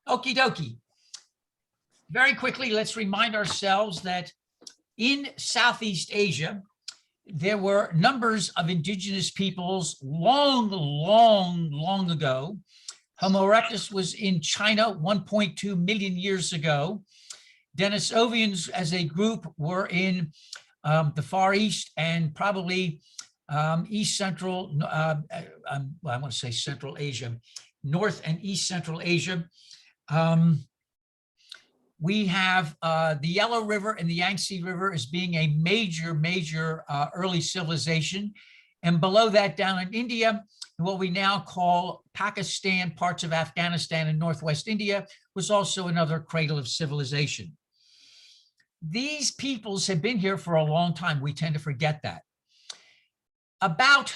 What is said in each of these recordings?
Okie dokie. Very quickly, let's remind ourselves that in Southeast Asia, there were numbers of indigenous peoples long ago. Homo erectus was in China 1.2 million years ago. Denisovians as a group were in the Far East and probably East Central, well, I want to say Central Asia, North and East Central Asia. We have the Yellow River and the Yangtze River as being a major early civilization. And below that, down in India, what we now call Pakistan, parts of Afghanistan and Northwest India, was also another cradle of civilization. These peoples have been here for a long time. We tend to forget that. About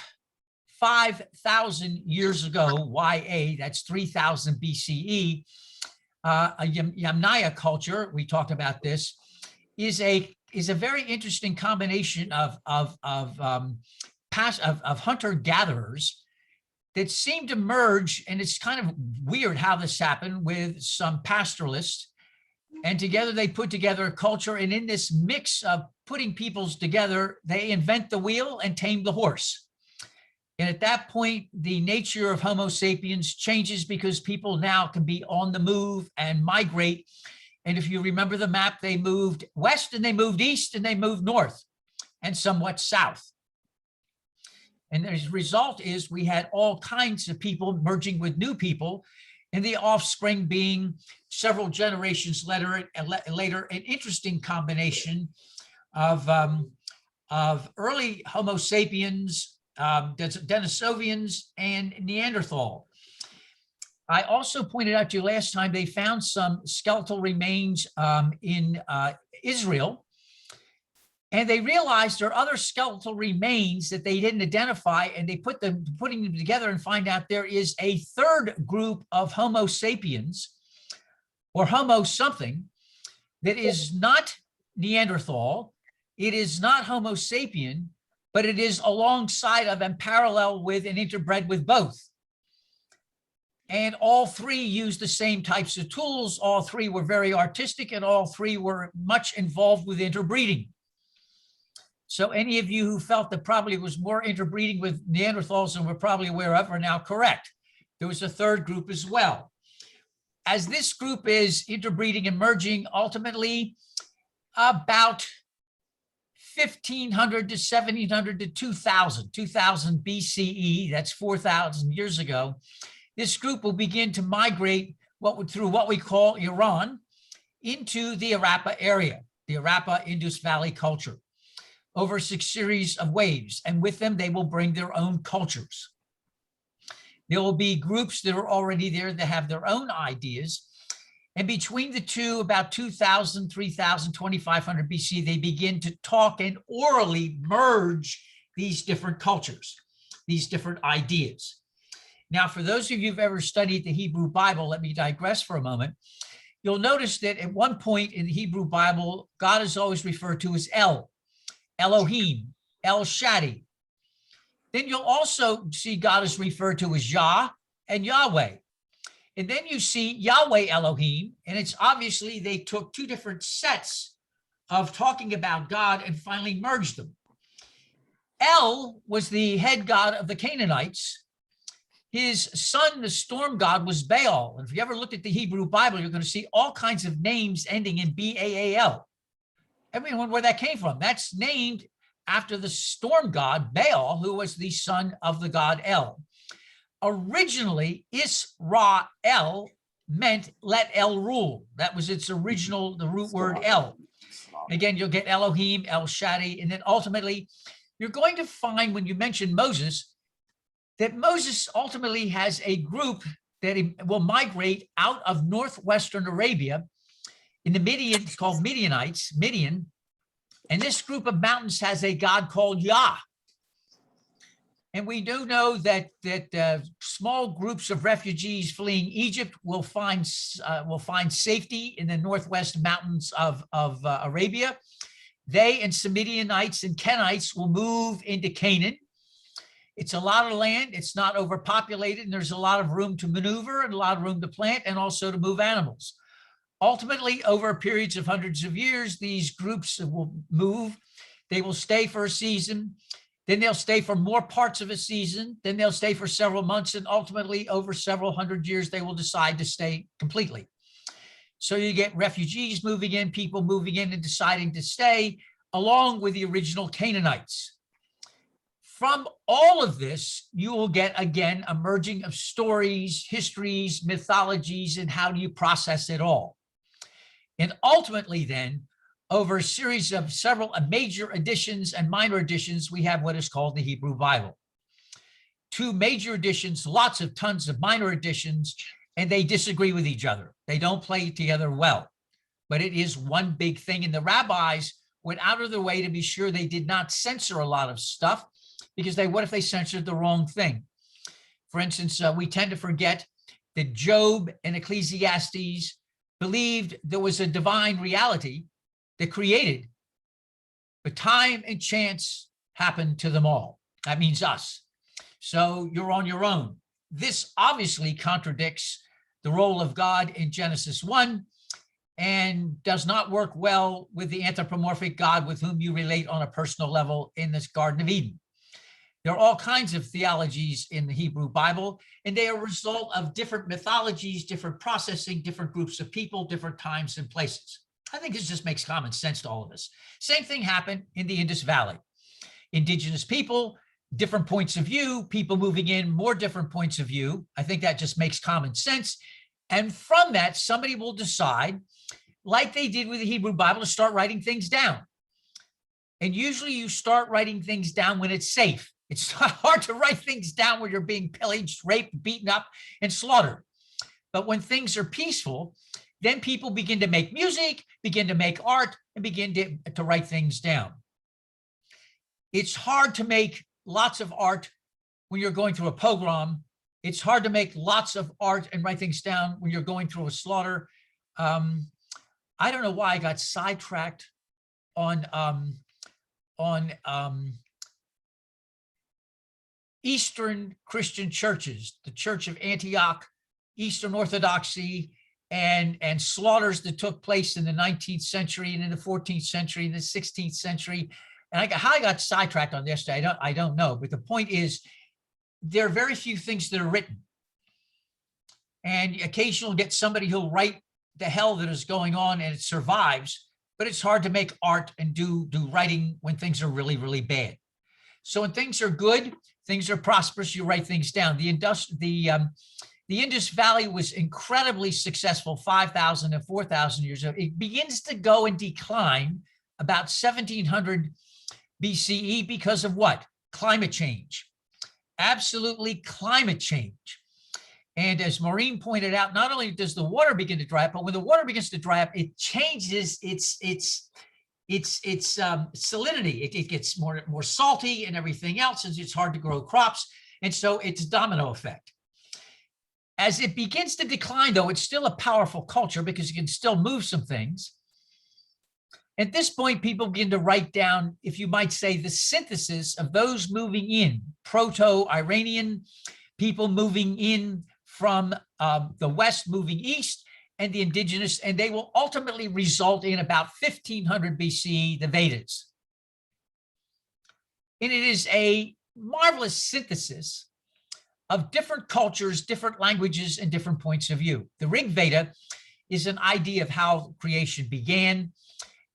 5,000 years ago, YA, that's 3000 BCE, a Yamnaya culture, we talked about this, is a very interesting combination of hunter-gatherers that seem to merge, and it's kind of weird how this happened, with some pastoralists, and together they put together a culture, and in this mix of putting peoples together, they invent the wheel and tame the horse. And at that point, the nature of Homo sapiens changes because people now can be on the move and migrate. And if you remember the map, they moved west and they moved east and they moved north and somewhat south. And the result is we had all kinds of people merging with new people, and the offspring being several generations later, an interesting combination of early Homo sapiens, Denisovians, and Neanderthal. I also pointed out to you last time they found some skeletal remains in Israel, and they realized there are other skeletal remains that they didn't identify, and they putting them together and find out there is a third group of Homo sapiens or Homo something that is not Neanderthal, it is not Homo sapien, but it is alongside of and parallel with and interbred with both. And all three used the same types of tools. All three were very artistic, and all three were much involved with interbreeding. So any of you who felt that probably was more interbreeding with Neanderthals than we're probably aware of are now correct. There was a third group as well. As this group is interbreeding and merging, ultimately about 1500 to 1700 to 2000 BCE, that's 4,000 years ago, this group will begin to migrate through what we call Iran into the Arapa area, the Arapa Indus Valley culture, over a series of waves. And with them, they will bring their own cultures. There will be groups that are already there that have their own ideas. And between the two, about 2000, 3000, 2500 BC, they begin to talk and orally merge these different cultures, these different ideas. Now, for those of you who've ever studied the Hebrew Bible, let me digress for a moment. You'll notice that at one point in the Hebrew Bible, God is always referred to as El, Elohim, El Shaddai. Then you'll also see God is referred to as Yah and Yahweh. And then you see Yahweh Elohim, and it's obviously they took two different sets of talking about God and finally merged them. El was the head god of the Canaanites. His son, the storm god, was Baal. And if you ever looked at the Hebrew Bible, you're going to see all kinds of names ending in B-A-A-L. Everyone, where that came from? That's named after the storm god, Baal, who was the son of the god El. Originally, Israel meant let El rule. That was its original, the root word El. Again, you'll get Elohim, El Shaddai, and then ultimately, you're going to find when you mention Moses, that Moses ultimately has a group that will migrate out of northwestern Arabia in the Midian, it's called Midianites, Midian, and this group of mountains has a god called Yah. And we do know that small groups of refugees fleeing Egypt will find safety in the northwest mountains of Arabia. They and some Midianites and Kenites will move into Canaan. It's a lot of land. It's not overpopulated, and there's a lot of room to maneuver and a lot of room to plant and also to move animals. Ultimately, over periods of hundreds of years, these groups will move. They will stay for a season. Then they'll stay for more parts of a season. Then they'll stay for several months. And ultimately, over several hundred years, they will decide to stay completely. So you get refugees moving in, people moving in and deciding to stay, along with the original Canaanites. From all of this, you will get, again, a merging of stories, histories, mythologies, and how do you process it all. And ultimately, then, over a series of several major additions and minor additions, we have what is called the Hebrew Bible. Two major additions, lots of tons of minor additions, and they disagree with each other. They don't play together well, but it is one big thing. And the rabbis went out of their way to be sure they did not censor a lot of stuff, because what if they censored the wrong thing? For instance, we tend to forget that Job and Ecclesiastes believed there was a divine reality that created, but time and chance happened to them all. That means us. So you're on your own. This obviously contradicts the role of God in Genesis 1 and does not work well with the anthropomorphic God with whom you relate on a personal level in this Garden of Eden. There are all kinds of theologies in the Hebrew Bible, and they are a result of different mythologies, different processing, different groups of people, different times and places. I think this just makes common sense to all of us. Same thing happened in the Indus Valley. Indigenous people, different points of view, people moving in, more different points of view. I think that just makes common sense. And from that, somebody will decide, like they did with the Hebrew Bible, to start writing things down. And usually you start writing things down when it's safe. It's hard to write things down when you're being pillaged, raped, beaten up, and slaughtered. But when things are peaceful, then people begin to make music, begin to make art, and begin to write things down. It's hard to make lots of art when you're going through a pogrom. It's hard to make lots of art and write things down when you're going through a slaughter. I don't know why I got sidetracked on Eastern Christian churches, the Church of Antioch, Eastern Orthodoxy, and slaughters that took place in the 19th century and in the 14th century and the 16th century. And how I got sidetracked on this, I don't know. But the point is, there are very few things that are written. And occasionally you'll get somebody who'll write the hell that is going on and it survives, but it's hard to make art and do writing when things are really, really bad. So when things are good, things are prosperous, you write things down. The Indus Valley was incredibly successful 5,000 and 4,000 years ago. It begins to go in decline about 1700 BCE because of what? Climate change. Absolutely climate change. And as Maureen pointed out, not only does the water begin to dry up, but when the water begins to dry up, it changes its salinity. It gets more salty and everything else, and it's hard to grow crops. And so it's a domino effect. As it begins to decline, though, it's still a powerful culture because it can still move some things. At this point, people begin to write down, if you might say, the synthesis of those moving in, Proto-Iranian people moving in from the West, moving east, and the indigenous, and they will ultimately result in about 1500 BCE, the Vedas. And it is a marvelous synthesis of different cultures, different languages, and different points of view. The Rig Veda is an idea of how creation began.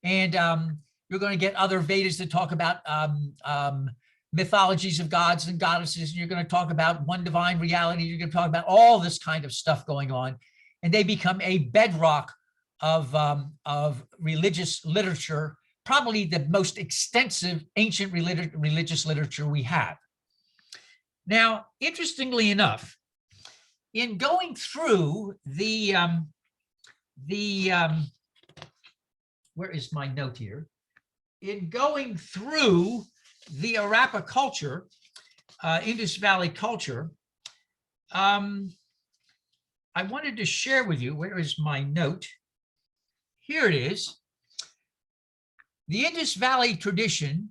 And you're going to get other Vedas that talk about mythologies of gods and goddesses. And you're going to talk about one divine reality. You're going to talk about all this kind of stuff going on. And they become a bedrock of religious literature, probably the most extensive ancient religious literature we have. Now, interestingly enough, in going through where is my note here? In going through the Arapa culture, Indus Valley culture, I wanted to share with you, where is my note? Here it is. The Indus Valley tradition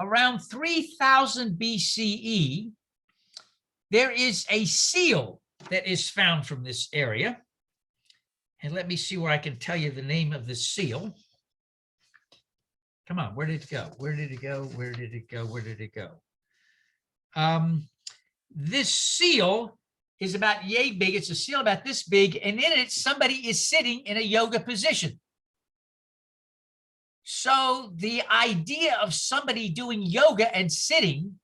around 3000 BCE, there is a seal that is found from this area. And let me see where I can tell you the name of the seal. Come on, where did it go? Where did it go? Where did it go? Where did it go? This seal is about yay big. It's a seal about this big, and in it, somebody is sitting in a yoga position. So the idea of somebody doing yoga and sitting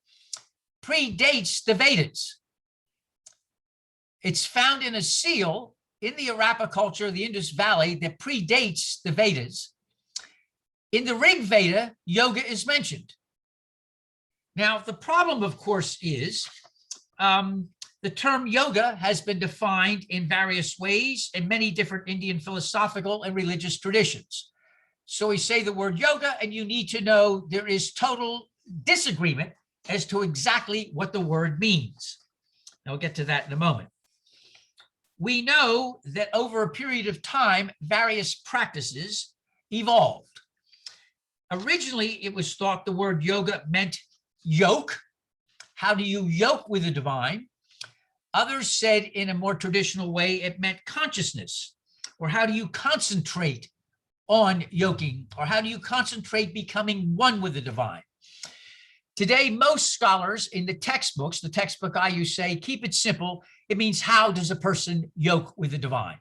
predates the Vedas. It's found in a seal in the Harappa culture of the Indus Valley that predates the Vedas. In the Rig Veda, yoga is mentioned. Now, the problem, of course, is the term yoga has been defined in various ways in many different Indian philosophical and religious traditions. So we say the word yoga, and you need to know there is total disagreement as to exactly what the word means. And I'll get to that in a moment. We know that over a period of time, various practices evolved. Originally, it was thought the word yoga meant yoke. How do you yoke with the divine? Others said in a more traditional way, it meant consciousness, or how do you concentrate on yoking, or how do you concentrate becoming one with the divine? Today, most scholars in the textbooks, the textbook I use say, keep it simple. It means how does a person yoke with the divine?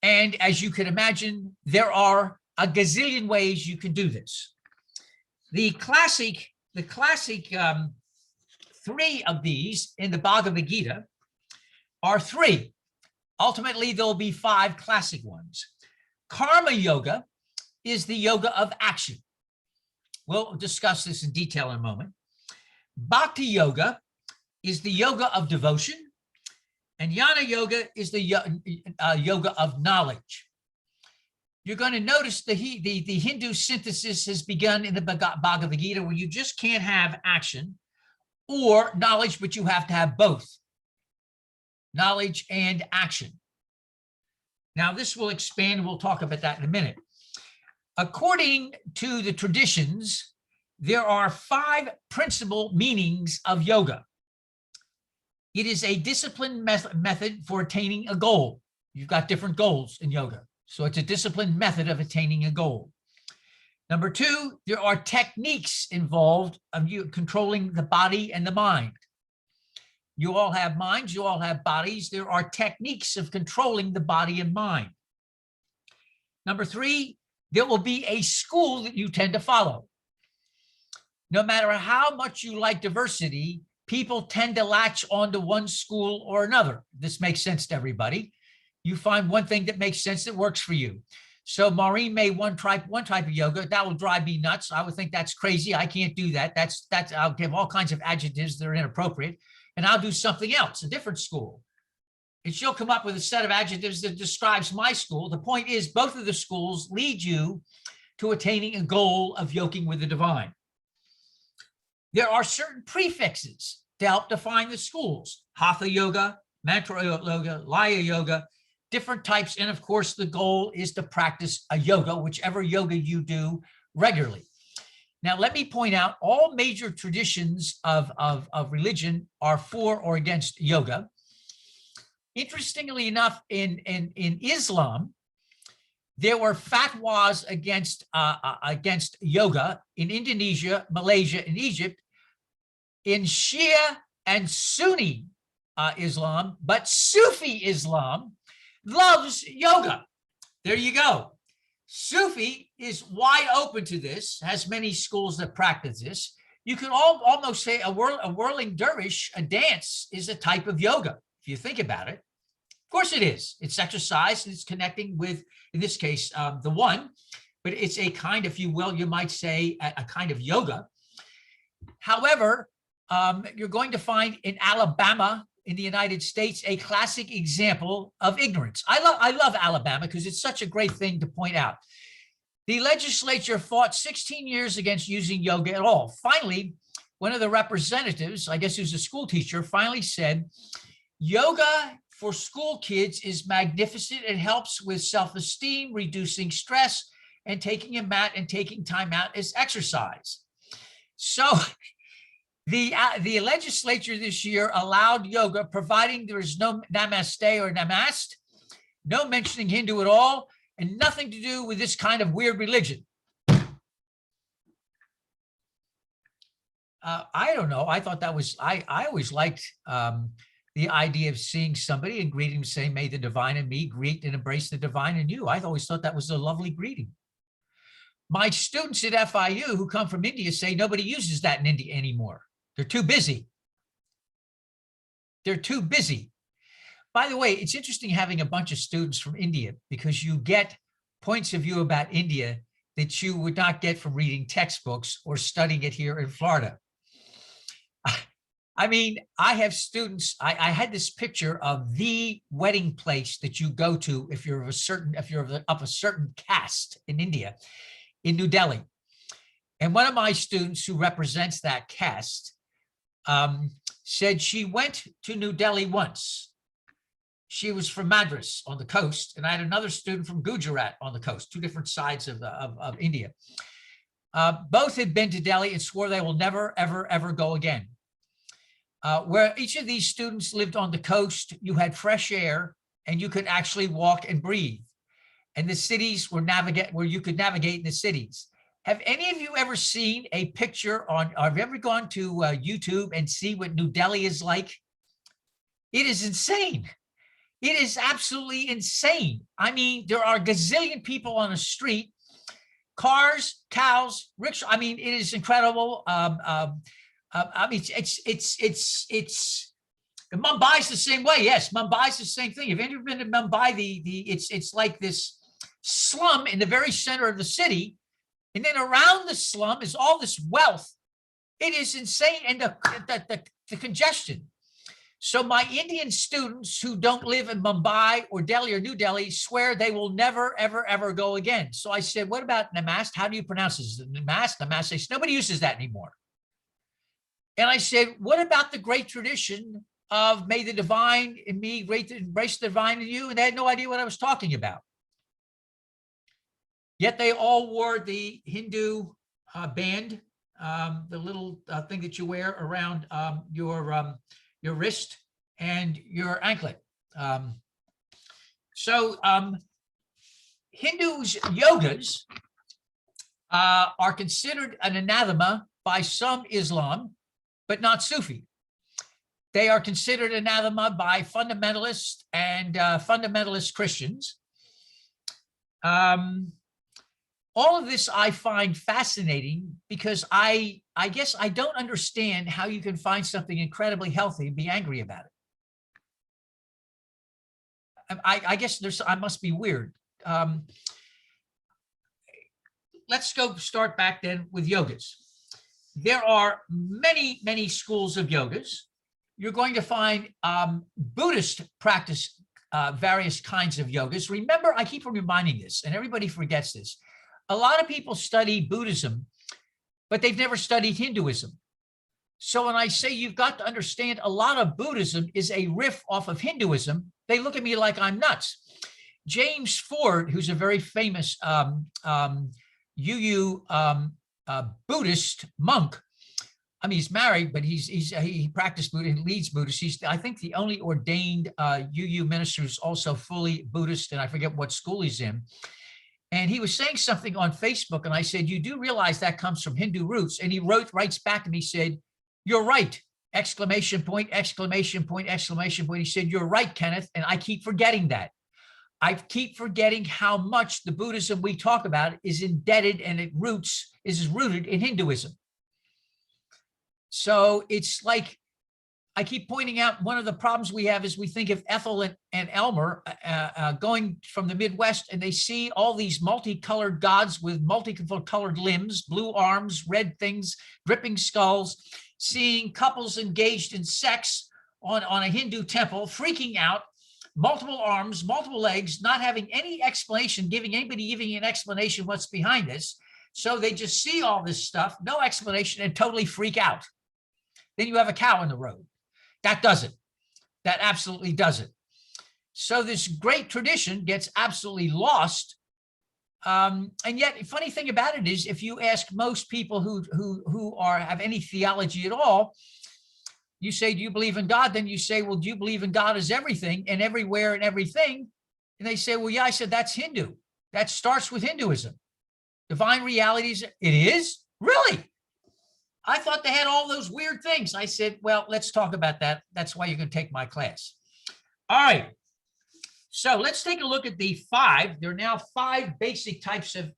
And as you can imagine, there are a gazillion ways you can do this. The classic three of these in the Bhagavad Gita are three. Ultimately, there'll be five classic ones. Karma yoga is the yoga of action. We'll discuss this in detail in a moment. Bhakti yoga is the yoga of devotion, and Jnana yoga is the yoga of knowledge. You're going to notice the Hindu synthesis has begun in the Bhagavad Gita, where you just can't have action or knowledge, but you have to have both. Knowledge and action. Now, this will expand. We'll talk about that in a minute. According to the traditions, there are five principal meanings of yoga. It is a disciplined method for attaining a goal. You've got different goals in yoga. So it's a disciplined method of attaining a goal. Number two, there are techniques involved of you controlling the body and the mind. You all have minds, you all have bodies. There are techniques of controlling the body and mind. Number three, there will be a school that you tend to follow. No matter how much you like diversity, people tend to latch onto one school or another. This makes sense to everybody. You find one thing that makes sense that works for you. So Maureen made one type of yoga that will drive me nuts. I would think that's crazy. I can't do that. That's I'll give all kinds of adjectives that are inappropriate, and I'll do something else, a different school. And she'll come up with a set of adjectives that describes my school. The point is, both of the schools lead you to attaining a goal of yoking with the divine. There are certain prefixes to help define the schools: Hatha yoga, mantra yoga, laya yoga, different types. And of course, the goal is to practice a yoga, whichever yoga you do regularly. Now, let me point out all major traditions of religion are for or against yoga. Interestingly enough, in Islam, there were fatwas against yoga in Indonesia, Malaysia, and Egypt, in Shia and Sunni Islam, but Sufi Islam loves yoga. There you go. Sufi is wide open to this, has many schools that practice this. You can almost say a whirling dervish, a dance, is a type of yoga, if you think about it. Of course it is. It's exercise, and it's connecting with, in this case, the one, but it's a kind, if you will, you might say a kind of yoga. However, you're going to find in Alabama, in the United States, a classic example of ignorance. I love Alabama because it's such a great thing to point out. The legislature fought 16 years against using yoga at all. Finally, one of the representatives, I guess who's a school teacher, finally said, yoga for school kids is magnificent. It helps with self-esteem, reducing stress, and taking a mat and taking time out is exercise. So the legislature this year allowed yoga, providing there is no namaste or namast, no mentioning Hindu at all, and nothing to do with this kind of weird religion. I don't know. I thought that was, I always liked the idea of seeing somebody and greeting, saying, may the divine in me greet and embrace the divine in you. I always thought that was a lovely greeting. My students at FIU who come from India say nobody uses that in India anymore. They're too busy. They're too busy. By the way, it's interesting having a bunch of students from India because you get points of view about India that you would not get from reading textbooks or studying it here in Florida. I mean, I have students, I had this picture of the wedding place that you go to if you're of a certain, of a certain caste in India, in New Delhi. And one of my students who represents that caste said she went to New Delhi once. She was from Madras on the coast, and I had another student from Gujarat on the coast, two different sides of India. Both had been to Delhi and swore they will never, ever, ever go again. Where each of these students lived on the coast, you had fresh air and you could actually walk and breathe. And the cities were where you could navigate in the cities. Have any of you ever seen a picture on, or have you ever gone to YouTube and see what New Delhi is like? It is insane. It is absolutely insane. I mean, there are a gazillion people on the street, cars, cows, rickshaw. I mean, it is incredible. I mean, it's Mumbai's the same way. Yes, Mumbai's the same thing. If you've ever been to Mumbai, it's like this slum in the very center of the city, and then around the slum is all this wealth. It is insane, and the congestion. So my Indian students who don't live in Mumbai or Delhi or New Delhi swear they will never, ever, ever go again. So I said, what about Namast? How do you pronounce this? Namast? Namast? They said, nobody uses that anymore. And I said, what about the great tradition of may the divine in me embrace the divine in you? And they had no idea what I was talking about. Yet they all wore the Hindu band, the little thing that you wear around your wrist and your anklet. Hindus' yogas are considered an anathema by some Islam, but not Sufi. They are considered anathema by fundamentalists and fundamentalist Christians. All of this I find fascinating because I guess I don't understand how you can find something incredibly healthy and be angry about it. I guess I must be weird. Let's go start back then with yogas. There are many, many schools of yogas. You're going to find Buddhist practice various kinds of yogas. Remember, I keep reminding this, and everybody forgets this. A lot of people study Buddhism, but they've never studied Hinduism. So when I say you've got to understand a lot of Buddhism is a riff off of Hinduism, they look at me like I'm nuts. James Ford, who's a very famous UU Buddhist monk. I mean, he's married, but he practiced Buddhism and leads Buddhist. He's, I think, the only ordained UU minister who's also fully Buddhist, and I forget what school he's in. And he was saying something on Facebook, and I said, you do realize that comes from Hindu roots? And he writes back and he said, you're right, exclamation point, exclamation point, exclamation point. He said, you're right, Kenneth, and I keep forgetting that. I keep forgetting how much the Buddhism we talk about is indebted and it is rooted in Hinduism. So it's like, I keep pointing out one of the problems we have is we think of Ethel and Elmer going from the Midwest, and they see all these multicolored gods with multicolored limbs, blue arms, red things, dripping skulls, seeing couples engaged in sex on a Hindu temple, freaking out, multiple arms, multiple legs, not having any explanation, giving an explanation what's behind this. So they just see all this stuff, no explanation, and totally freak out. Then you have a cow in the road. That does it. That absolutely does it. So this great tradition gets absolutely lost And yet, funny thing about it is, if you ask most people who have any theology at all, you say, do you believe in God? Then you say, well, do you believe in God as everything and everywhere and everything? And they say, well, yeah. I said, that's Hindu. That starts with Hinduism. Divine realities. It is? Really? I thought they had all those weird things. I said, well, let's talk about that. That's why you're going to take my class. All right. So let's take a look at the five. There are now five basic types of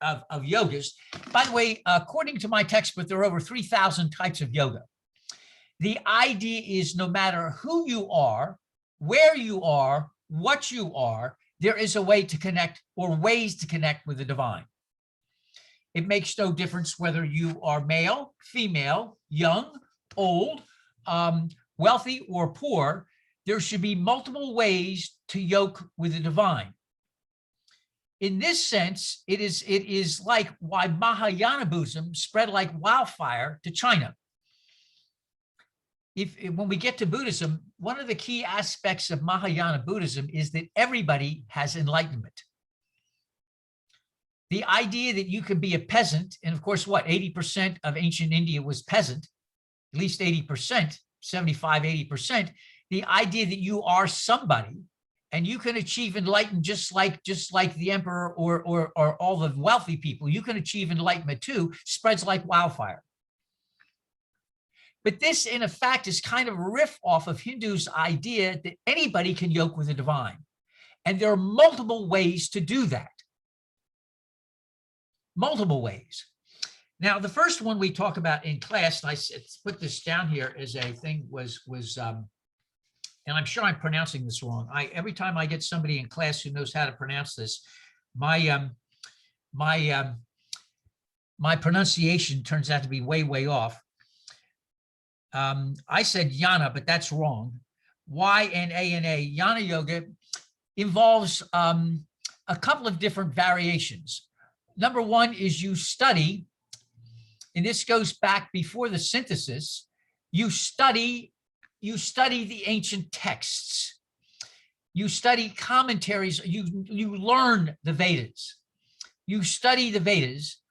yogas. By the way, according to my textbook, there are over 3,000 types of yoga. The idea is no matter who you are, where you are, what you are, there is a way to connect or ways to connect with the divine. It makes no difference whether you are male, female, young, old, wealthy, or poor. There should be multiple ways to yoke with the divine. In this sense, it is like why Mahayana Buddhism spread like wildfire to China. When we get to Buddhism, one of the key aspects of Mahayana Buddhism is that everybody has enlightenment. The idea that you can be a peasant, and of course, what, 80% of ancient India was peasant, at least 80%, 75, 80%, the idea that you are somebody and you can achieve enlightenment just like the emperor or all the wealthy people, you can achieve enlightenment too, spreads like wildfire. But this, in effect, is kind of a riff off of Hindus' idea that anybody can yoke with the divine. And there are multiple ways to do that. Multiple ways. Now, the first one we talk about in class, and I put this down here as a thing, was and I'm sure I'm pronouncing this wrong. Every time I get somebody in class who knows how to pronounce this, my pronunciation turns out to be way off. I said Jnana, but that's wrong. Y-N-A-N-A. Jnana yoga involves a couple of different variations. Number one is you study, and this goes back before the synthesis. You study the ancient texts. You study commentaries. You learn the Vedas. You study the Vedas,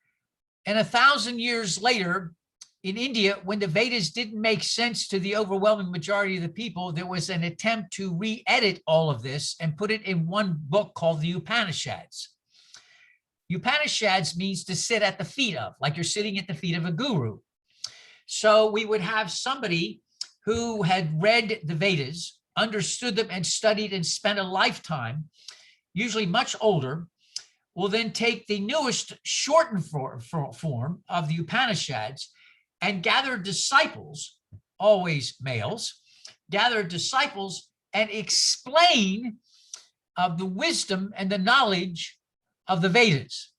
and 1,000 years later, in India, when the Vedas didn't make sense to the overwhelming majority of the people, there was an attempt to re-edit all of this and put it in one book called the Upanishads. Upanishads means to sit at the feet of, like you're sitting at the feet of a guru. So we would have somebody who had read the Vedas, understood them and studied and spent a lifetime, usually much older, will then take the newest shortened form of the Upanishads and gather disciples, always males, gather disciples and explain the wisdom and the knowledge of the Vedas.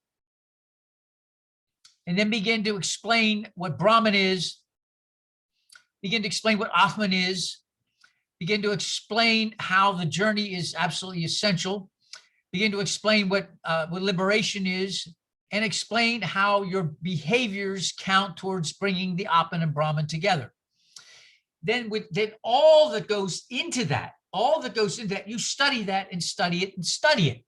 And then begin to explain what Brahman is, begin to explain what Atman is, begin to explain how the journey is absolutely essential, begin to explain what liberation is, and explain how your behaviors count towards bringing the Atman and Brahman together. Then all that goes into that, you study that and study it and study it.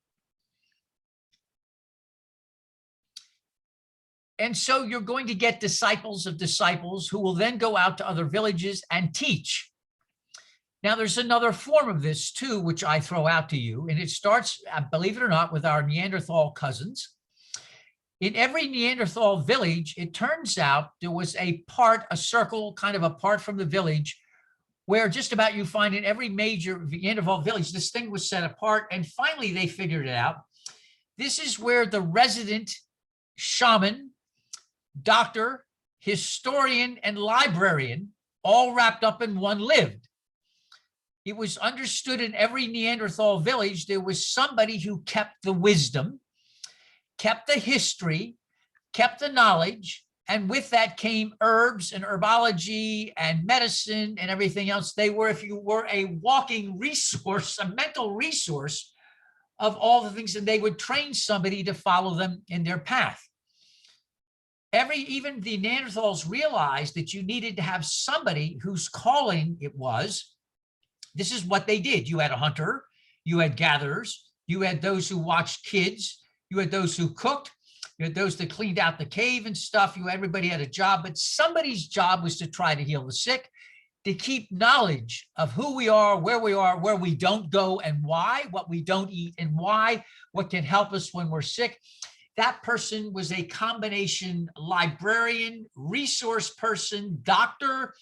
And so you're going to get disciples of disciples who will then go out to other villages and teach. Now, there's another form of this too, which I throw out to you, and it starts, believe it or not, with our Neanderthal cousins. In every Neanderthal village, it turns out there was a circle kind of apart from the village, where just about you find in every major Neanderthal village, this thing was set apart, and finally they figured it out. This is where the resident shaman, doctor, historian, and librarian, all wrapped up in one, lived. It was understood in every Neanderthal village there was somebody who kept the wisdom, kept the history, kept the knowledge, and with that came herbs and herbology and medicine and everything else. They were, if you were, a walking resource, a mental resource of all the things, and they would train somebody to follow them in their path. Even the Neanderthals realized that you needed to have somebody whose calling it was. This is what they did. You had a hunter, you had gatherers, you had those who watched kids, You had those who cooked. You had those that cleaned out the cave and stuff. Everybody had a job, but somebody's job was to try to heal the sick, to keep knowledge of who we are, where we don't go and why, what we don't eat and why, what can help us when we're sick. That person was a combination librarian, resource person, doctor,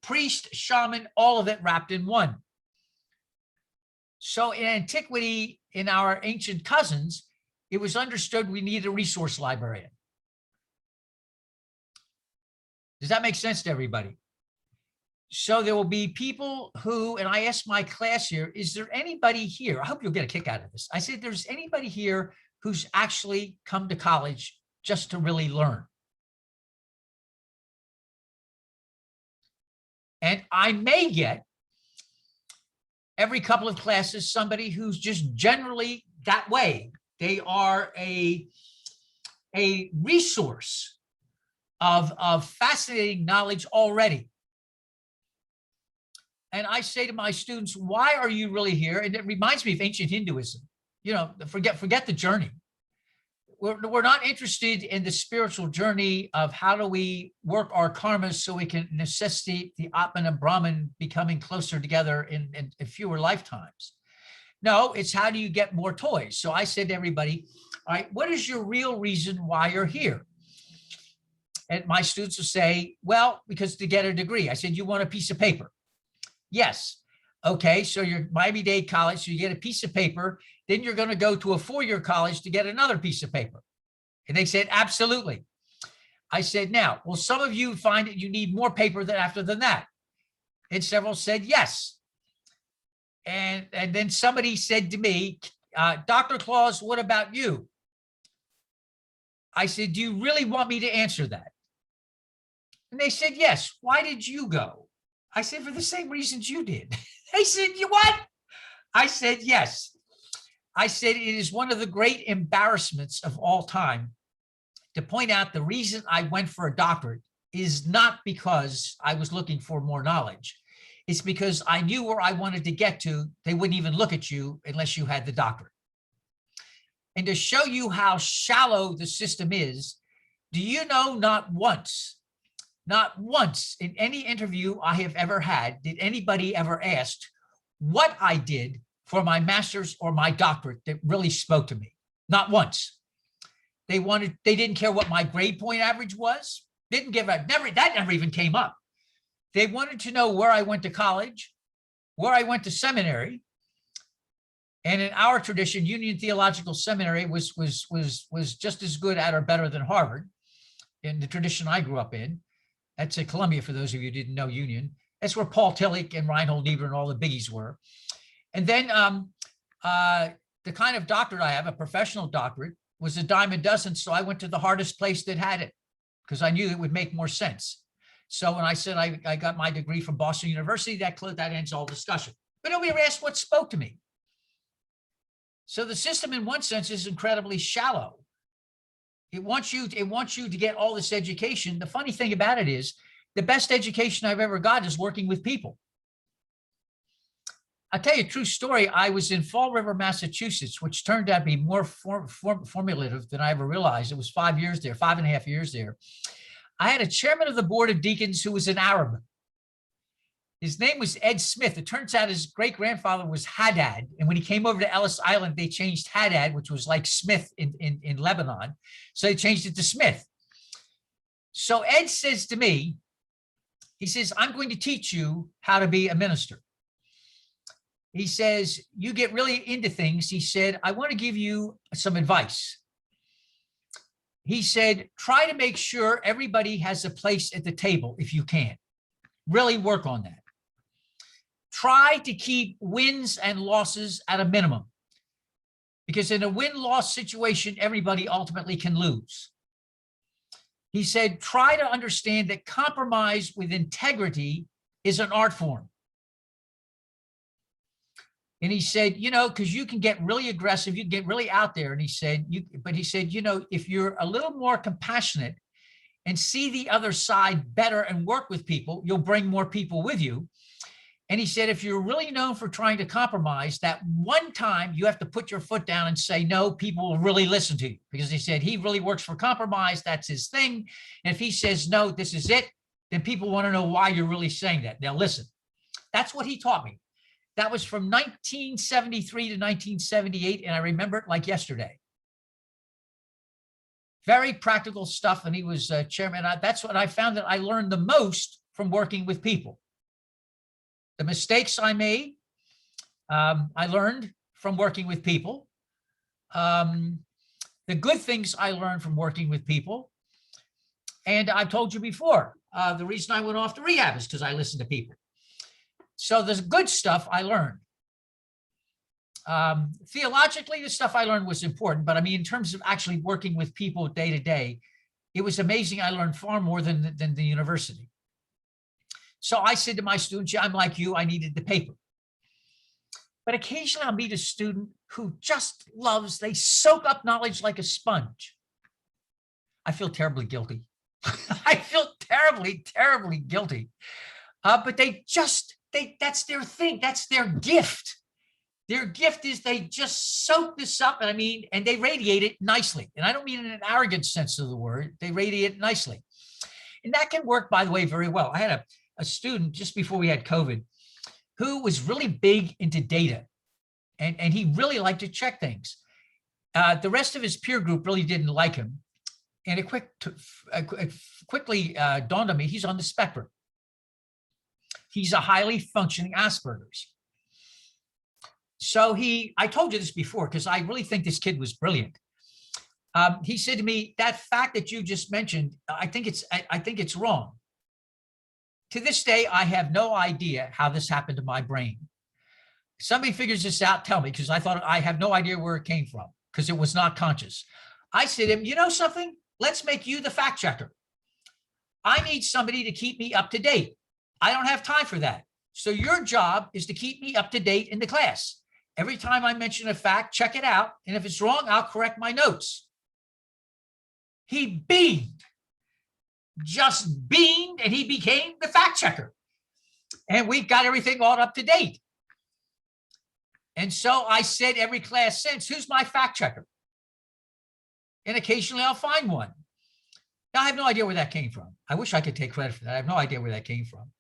priest, shaman, all of it wrapped in one. So in antiquity, in our ancient cousins, it was understood we need a resource librarian. Does that make sense to everybody? So there will be people who, and I asked my class here, is there anybody here? I hope you'll get a kick out of this. I said, there's anybody here who's actually come to college just to really learn? And I may get every couple of classes somebody who's just generally that way. They are a resource of fascinating knowledge already. And I say to my students, why are you really here? And it reminds me of ancient Hinduism. You know, forget the journey. We're not interested in the spiritual journey of how do we work our karmas so we can necessitate the Atman and Brahman becoming closer together in fewer lifetimes. No, it's how do you get more toys? So I said to everybody, all right, what is your real reason why you're here? And my students will say, well, because to get a degree. I said, you want a piece of paper? Yes. Okay, so you're Miami-Dade College, so you get a piece of paper, then you're going to go to a four-year college to get another piece of paper. And they said, absolutely. I said, now, will some of you find that you need more paper than that? And several said, yes. And then somebody said to me, Dr. Claus, what about you? I said, do you really want me to answer that? And they said, yes. Why did you go? I said, for the same reasons you did. They said, you what? I said, yes. I said, it is one of the great embarrassments of all time to point out the reason I went for a doctorate is not because I was looking for more knowledge. It's because I knew where I wanted to get to. They wouldn't even look at you unless you had the doctorate. And to show you how shallow the system is, do you know not once in any interview I have ever had, did anybody ever ask what I did for my master's or my doctorate that really spoke to me? Not once. They didn't care what my grade point average was. That never even came up. They wanted to know where I went to college, where I went to seminary. And in our tradition, Union Theological Seminary was just as good at or better than Harvard in the tradition I grew up in. That's at Columbia, for those of you who didn't know Union. That's where Paul Tillich and Reinhold Niebuhr and all the biggies were. And then the kind of doctorate I have, a professional doctorate, was a dime a dozen. So I went to the hardest place that had it because I knew it would make more sense. So when I said I got my degree from Boston University, that ends all discussion. But nobody ever asked what spoke to me. So the system, in one sense, is incredibly shallow. It wants you to get all this education. The funny thing about it is, the best education I've ever got is working with people. I'll tell you a true story. I was in Fall River, Massachusetts, which turned out to be more formative than I ever realized. It was 5.5 years there. I had a chairman of the board of deacons who was an Arab. His name was Ed Smith. It turns out his great-grandfather was Haddad. And when he came over to Ellis Island, they changed Haddad, which was like Smith in Lebanon. So they changed it to Smith. So Ed says to me, he says, I'm going to teach you how to be a minister. He says, you get really into things. He said, I want to give you some advice. He said, try to make sure everybody has a place at the table if you can. Really work on that. Try to keep wins and losses at a minimum, because in a win-loss situation, everybody ultimately can lose. He said, try to understand that compromise with integrity is an art form. And he said, you know, because you can get really aggressive, you can get really out there. And he said, you know, if you're a little more compassionate and see the other side better and work with people, you'll bring more people with you. And he said, if you're really known for trying to compromise, that one time you have to put your foot down and say, no, people will really listen to you. Because he said he really works for compromise. That's his thing. And if he says, no, this is it, then people want to know why you're really saying that. Now, listen, that's what he taught me. That was from 1973 to 1978. And I remember it like yesterday. Very practical stuff. And he was chairman. That's what I found that I learned the most from working with people. The mistakes I made, I learned from working with people. The good things I learned from working with people. And I've told you before, the reason I went off to rehab is because I listened to people. So the good stuff I learned. Theologically, the stuff I learned was important, but I mean, in terms of actually working with people day to day, it was amazing. I learned far more than the university. So I said to my students, yeah, I'm like you, I needed the paper. But occasionally I'll meet a student who just loves, they soak up knowledge like a sponge. I feel terribly guilty. I feel terribly, terribly guilty. But that's their thing. That's their gift. Their gift is they just soak this up, and I mean, and they radiate it nicely. And I don't mean in an arrogant sense of the word, they radiate it nicely. And that can work, by the way, very well. I had a student just before we had COVID who was really big into data, and he really liked to check things. The rest of his peer group really didn't like him. And it quickly dawned on me, he's on the spectrum. He's a highly functioning Asperger's. So I told you this before, because I really think this kid was brilliant. He said to me, that fact that you just mentioned, I think it's wrong. To this day, I have no idea how this happened to my brain. Somebody figures this out, tell me, because I have no idea where it came from, because it was not conscious. I said to him, you know something? Let's make you the fact checker. I need somebody to keep me up to date. I don't have time for that. So your job is to keep me up to date in the class. Every time I mention a fact, check it out. And if it's wrong, I'll correct my notes. He beamed, just beamed, and he became the fact checker. And we got everything all up to date. And so I said every class since, who's my fact checker? And occasionally I'll find one. Now, I have no idea where that came from. I wish I could take credit for that. I have no idea where that came from.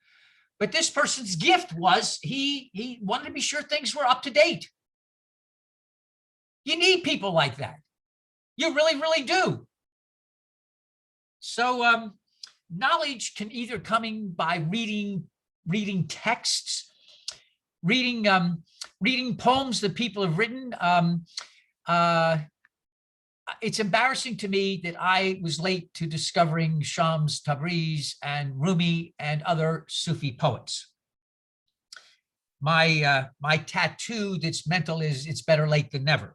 But this person's gift was he wanted to be sure things were up to date. You need people like that. You really, really do. So knowledge can either come in by reading texts, reading poems that people have written. It's embarrassing to me that I was late to discovering Shams Tabriz and Rumi and other Sufi poets. My tattoo that's mental is it's better late than never.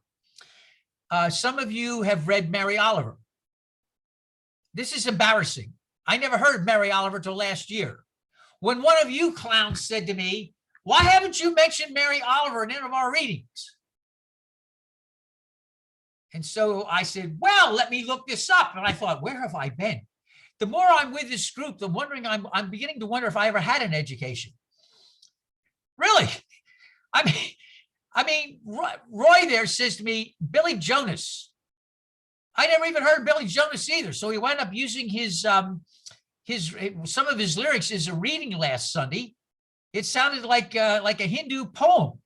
Some of you have read Mary Oliver. This is embarrassing. I never heard Mary Oliver till last year. When one of you clowns said to me, why haven't you mentioned Mary Oliver in any of our readings? And so I said, well, let me look this up. And I thought, where have I been? The more I'm with this group, the wondering I'm beginning to wonder if I ever had an education. Really? I mean, Roy there says to me, Billy Jonas. I never even heard Billy Jonas either. So he wound up using some of his lyrics as a reading last Sunday. It sounded like a Hindu poem.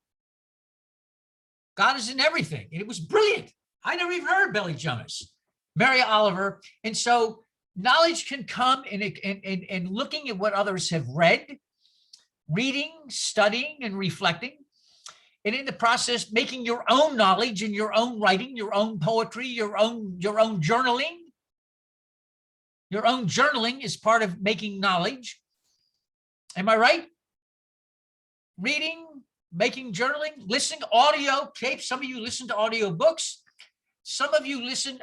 God is in everything. And it was brilliant. I never even heard Billy Jonas, Mary Oliver. And so knowledge can come in looking at what others have read, reading, studying, and reflecting. And in the process, making your own knowledge and your own writing, your own poetry, your own journaling. Your own journaling is part of making knowledge. Am I right? Reading, making journaling, listening to audio tapes. Some of you listen to audio books. Some of you listened,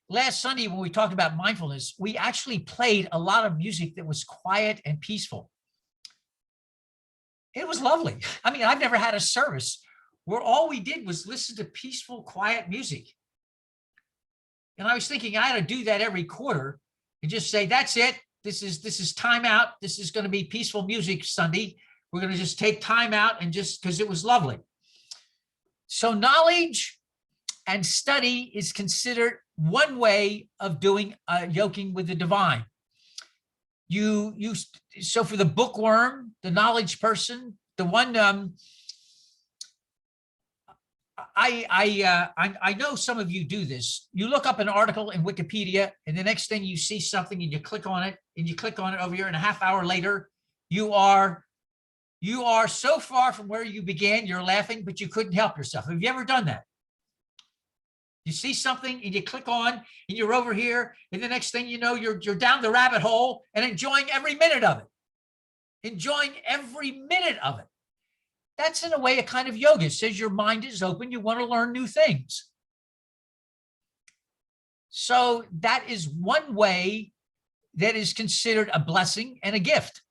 last Sunday when we talked about mindfulness, we actually played a lot of music that was quiet and peaceful. It was lovely. I mean, I've never had a service where all we did was listen to peaceful, quiet music. And I was thinking I had to do that every quarter and just say, that's it. This is time out. This is going to be peaceful music Sunday. We're going to just take time out and just because it was lovely. So knowledge and study is considered one way of doing yoking with the divine. So for the bookworm, the knowledge person, the one I know some of you do this. You look up an article in Wikipedia, and the next thing you see something, and you click on it, over here, and a half hour later, you are so far from where you began. You're laughing, but you couldn't help yourself. Have you ever done that? You see something and you click on, and you're over here, and the next thing you know, you're down the rabbit hole and enjoying every minute of it. Enjoying every minute of it. That's in a way a kind of yoga. It says your mind is open. You want to learn new things. So that is one way that is considered a blessing and a gift.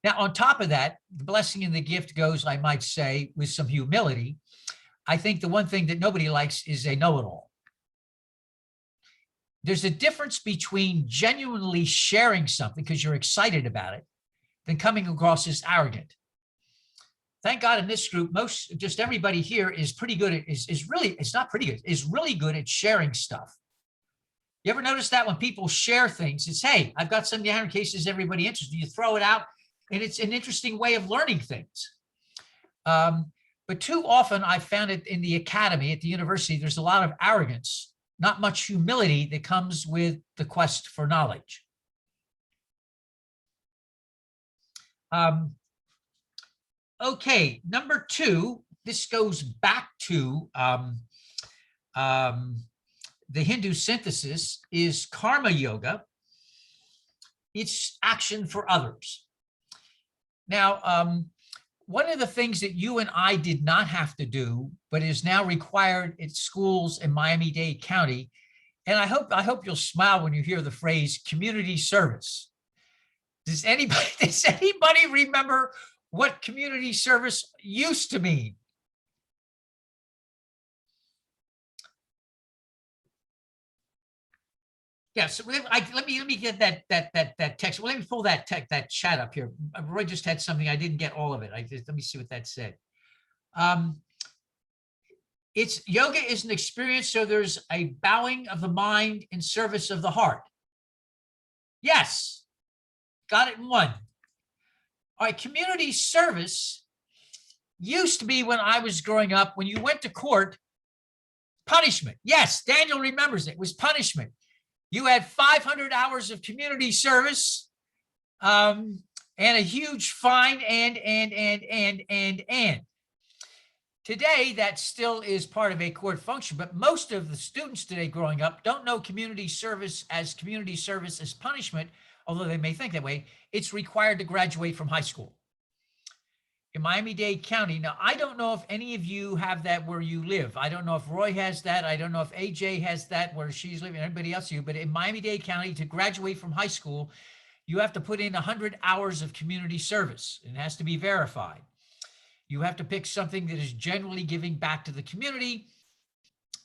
Now, on top of that, the blessing and the gift goes, I might say, with some humility. I think the one thing that nobody likes is a know-it-all. There's a difference between genuinely sharing something because you're excited about it than coming across as arrogant. Thank God in this group, just everybody here is pretty good at, it's not pretty good, is really good at sharing stuff. You ever notice that when people share things, it's, hey, I've got some Yaron cases, everybody interested. You throw it out, and it's an interesting way of learning things. But too often I found it in the academy, at the university, there's a lot of arrogance, not much humility that comes with the quest for knowledge. Okay, number two, this goes back to the Hindu synthesis, is karma yoga. It's action for others. Now, one of the things that you and I did not have to do, but is now required at schools in Miami-Dade County, and I hope you'll smile when you hear the phrase community service. Does anybody remember what community service used to mean? Yes, so let me get that text. Well, let me pull that chat up here. Roy just had something. I didn't get all of it. Let me see what that said. It's yoga is an experience, so there's a bowing of the mind in service of the heart. Yes, got it in one. All right, community service used to be, when I was growing up, when you went to court, punishment. Yes, Daniel remembers it was punishment. You had 500 hours of community service and a huge fine and. Today, that still is part of a court function, but most of the students today growing up don't know community service as punishment, although they may think that way. It's required to graduate from high school. In Miami-Dade County, now, I don't know if any of you have that where you live. I don't know if Roy has that. I don't know if AJ has that where she's living, anybody else you, but in Miami-Dade County, to graduate from high school, you have to put in 100 hours of community service. It has to be verified. You have to pick something that is generally giving back to the community.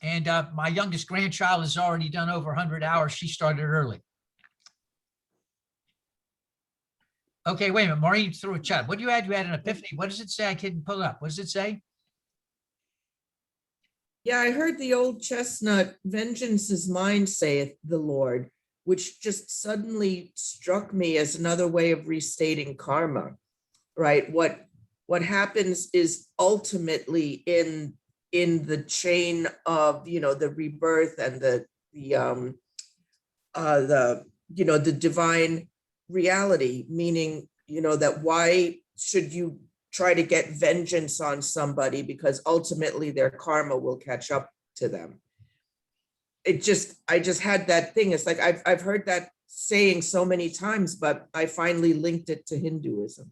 And my youngest grandchild has already done over 100 hours. She started early. Okay, wait a minute. Maureen threw a chat. What do you add? You had an epiphany. What does it say? I couldn't pull it up. What does it say? Yeah, I heard the old chestnut, vengeance is mine, saith the Lord, which just suddenly struck me as another way of restating karma, right? What happens is ultimately in the chain of, the rebirth and the divine reality, meaning, that why should you try to get vengeance on somebody, because ultimately their karma will catch up to them. I just had that thing. It's like, I've heard that saying so many times, but I finally linked it to Hinduism.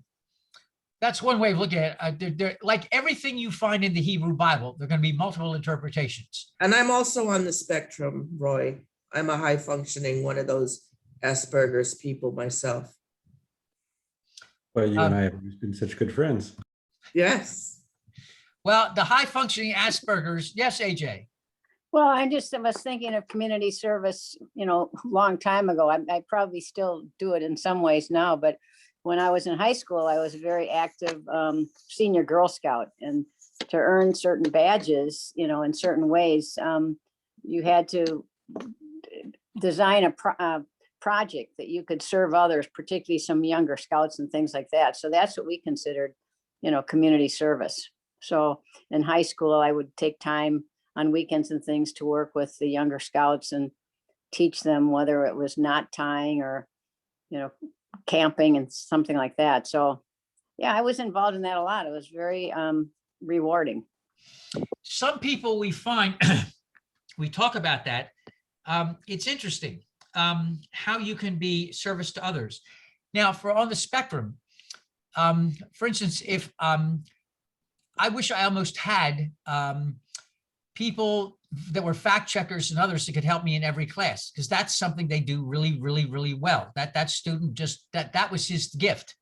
That's one way of looking at it. They're like everything you find in the Hebrew Bible, there are going to be multiple interpretations. And I'm also on the spectrum, Roy. I'm a high functioning, one of those Asperger's people myself. Well, you and I have always been such good friends. Yes. Well, the high functioning Asperger's. Yes, AJ. Well, I was thinking of community service, long time ago. I probably still do it in some ways now, but when I was in high school, I was a very active senior Girl Scout, and to earn certain badges, in certain ways, you had to design a project that you could serve others, particularly some younger scouts and things like that. So that's what we considered, community service. So in high school, I would take time on weekends and things to work with the younger scouts and teach them, whether it was knot tying or, camping and something like that. So yeah, I was involved in that a lot. It was very rewarding. Some people we find, we talk about that. It's interesting how you can be service to others. Now, for on the spectrum, for instance, if I wish I almost had people that were fact checkers and others that could help me in every class, because that's something they do really, really, really well. That student just, that was his gift.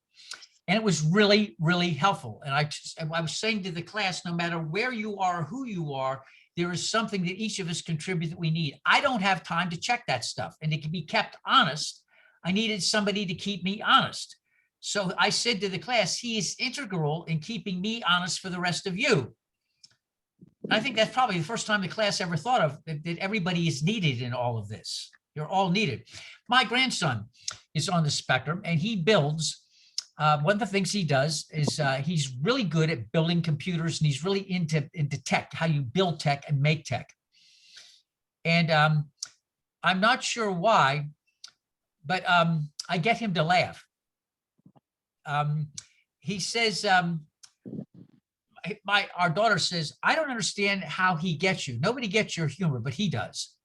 And it was really, really helpful. And I was saying to the class, no matter where you are, who you are, there is something that each of us contribute that we need. I don't have time to check that stuff, and it can be kept honest. I needed somebody to keep me honest. So I said to the class, he is integral in keeping me honest for the rest of you. I think that's probably the first time the class ever thought of that everybody is needed in all of this. You're all needed. My grandson is on the spectrum, and he builds. One of the things he does is he's really good at building computers, and he's really into tech, how you build tech and make tech. And I'm not sure why, but I get him to laugh. He says, our daughter says, I don't understand how he gets you. Nobody gets your humor, but he does.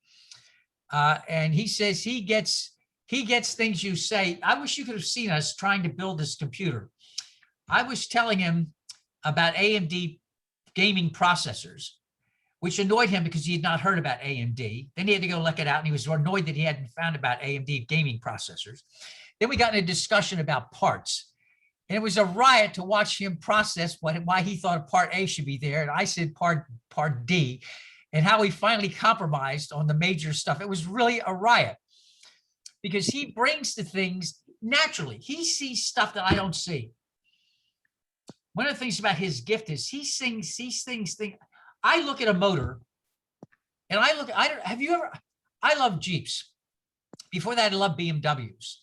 And he says he gets things you say. I wish you could have seen us trying to build this computer. I was telling him about AMD gaming processors, which annoyed him because he had not heard about AMD. Then he had to go look it out, and he was annoyed that he hadn't found about AMD gaming processors. Then we got in a discussion about parts. And it was a riot to watch him process why he thought part A should be there. And I said part D, and how he finally compromised on the major stuff. It was really a riot because he brings the things naturally. He sees stuff that I don't see. One of the things about his gift is he sees things. I look at a motor and I love Jeeps. Before that, I loved BMWs.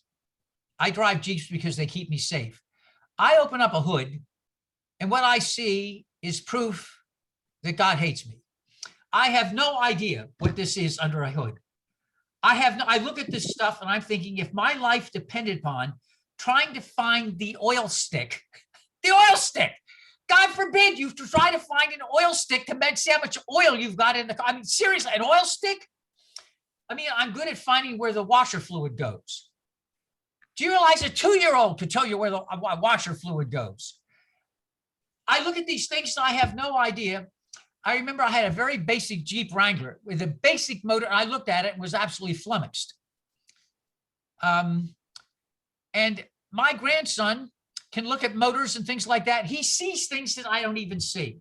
I drive Jeeps because they keep me safe. I open up a hood, and what I see is proof that God hates me. I have no idea what this is under a hood. I look at this stuff and I'm thinking, if my life depended upon trying to find the oil stick, God forbid you try to find an oil stick to see how much oil you've got in the car. I mean, seriously, an oil stick? I mean, I'm good at finding where the washer fluid goes. Do you realize a 2-year-old could tell you where the washer fluid goes? I look at these things and I have no idea. I remember I had a very basic Jeep Wrangler with a basic motor. And I looked at it and was absolutely flummoxed. And my grandson can look at motors and things like that. He sees things that I don't even see.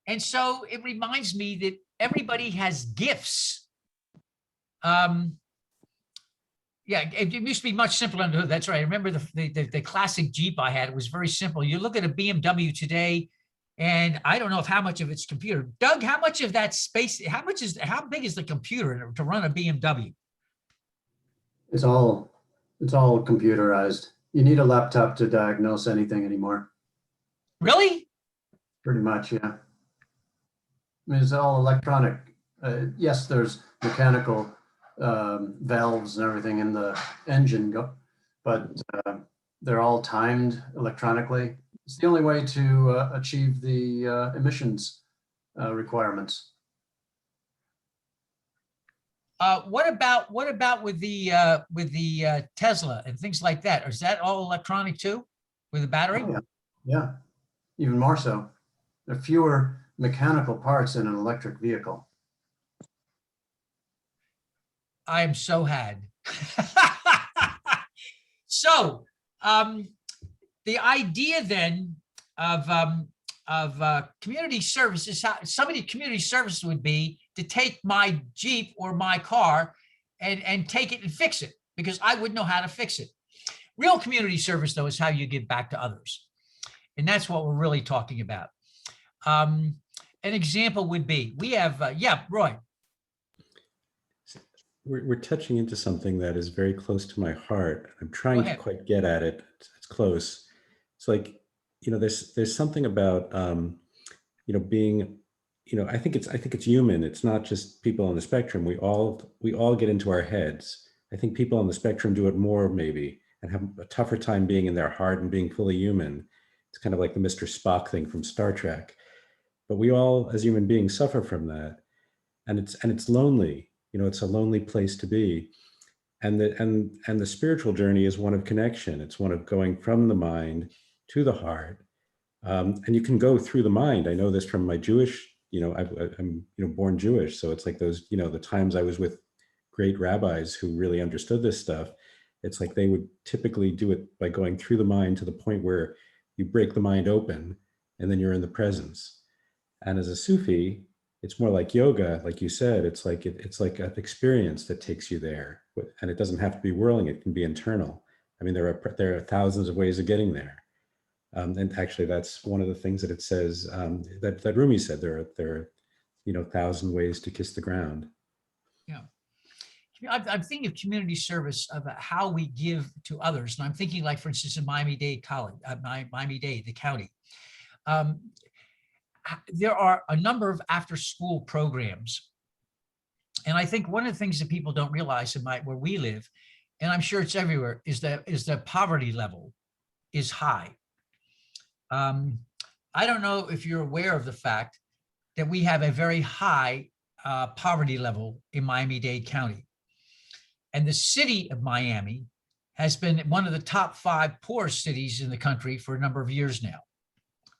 And so it reminds me that everybody has gifts. Yeah, it used to be much simpler under the hood. That's right. I remember the classic Jeep I had. It was very simple. You look at a BMW today, and I don't know if how much of it's computer. Doug, how much of that space? How big is the computer to run a BMW? It's all computerized. You need a laptop to diagnose anything anymore. Really? Pretty much, yeah. I mean, it's all electronic. Yes, there's mechanical valves and everything in the engine, but they're all timed electronically. It's the only way to achieve the emissions requirements. What about with the Tesla and things like that? Is that all electronic too, with the battery? Oh, yeah, even more so. There are fewer mechanical parts in an electric vehicle. I am so had. So the idea then of community service is how somebody community service would be to take my Jeep or my car and take it and fix it, because I wouldn't know how to fix it. Real community service, though, is how you give back to others. And that's what we're really talking about. An example would be, we have, yeah, Roy. We're touching into something that is very close to my heart. I'm trying to ahead. quite get at it. It's close. It's like, there's something about, being, I think it's human. It's not just people on the spectrum. We all get into our heads. I think people on the spectrum do it more maybe and have a tougher time being in their heart and being fully human. It's kind of like the Mr. Spock thing from Star Trek. But we all, as human beings, suffer from that. And it's lonely. It's a lonely place to be. And the spiritual journey is one of connection. It's one of going from the mind to the heart. And you can go through the mind. I know this from my Jewish, I'm born Jewish. So it's like those, the times I was with great rabbis who really understood this stuff. It's like they would typically do it by going through the mind to the point where you break the mind open and then you're in the presence. And as a Sufi, it's more like yoga, like you said. It's like an experience that takes you there, and it doesn't have to be whirling. It can be internal. I mean, there are thousands of ways of getting there, and actually, that's one of the things that it says that Rumi said. There are 1,000 ways to kiss the ground. Yeah, I'm thinking of community service, about how we give to others, and I'm thinking, like, for instance, in Miami-Dade College, Miami-Dade, the county. There are a number of after-school programs. And I think one of the things that people don't realize where we live, and I'm sure it's everywhere, is that poverty level is high. I don't know if you're aware of the fact that we have a very high poverty level in Miami-Dade County. And the city of Miami has been one of the top 5 poorest cities in the country for a number of years now.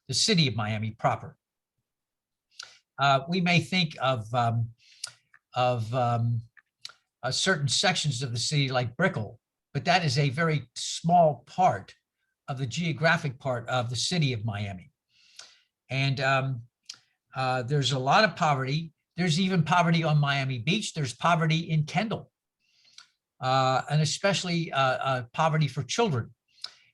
The city of Miami proper. We may think of certain sections of the city like Brickell, but that is a very small part of the geographic part of the city of Miami. And there's a lot of poverty. There's even poverty on Miami Beach. There's poverty in Kendall, and especially poverty for children.